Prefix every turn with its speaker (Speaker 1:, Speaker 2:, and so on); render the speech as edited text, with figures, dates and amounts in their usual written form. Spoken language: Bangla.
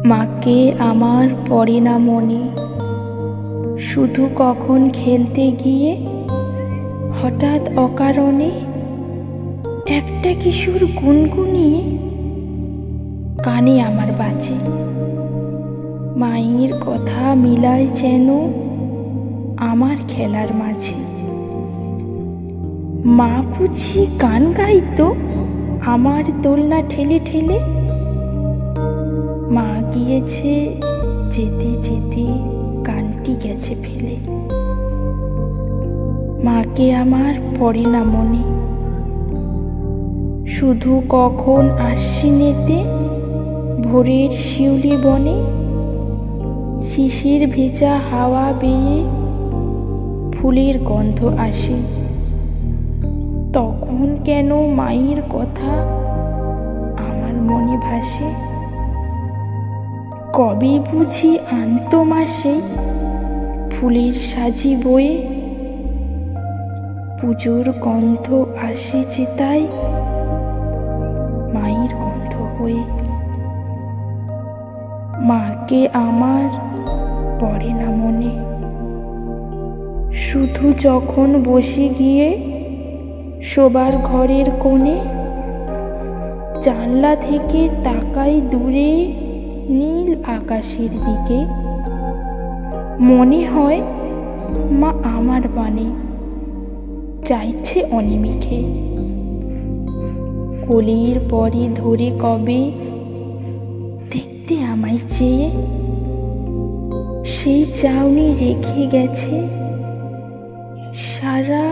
Speaker 1: মাকে আমার পড়ে না মনে, শুধু কখন খেলতে গিয়ে হঠাৎ অকারণে একটা কিশোর গুনগুনিয়ে কানে আমার বাজে। মায়ের কথা মিলায় যেন আমার খেলার মাঝে। মা বুঝি গান গাইতো আমার দোলনা ঠেলে ঠেলে। মা গিয়েছে যেতে যেতে গানটি গেছে ফেলে। মাকে আমার পড়ে না মনে, শুধু কখন আশ্বিনেতে ভোরের শিউলি বনে শিশির ভেজা হাওয়া বেয়ে ফুলের গন্ধ আসে। তখন কেন মায়ের কথা আমার মনে ভাসে। কবে বুঝি আনতো মাসে ফুলের সাজি বয়ে, পুজোর গন্ধ আসে যে তাই মায়ের গন্ধ হয়ে। মাকে আমার পড়ে না মনে, শুধু যখন বসে গিয়ে শোবার ঘরের কোণে জানলা থেকে তাকাই দূরে নীল আকাশের দিকে। মনে হয় মা আমার বাণে চাইছে অনিমিষে। কোলের পরে ধরে কবে দেখতে আমায় চেয়ে, সেই চাউনি রেখে গেছে সারা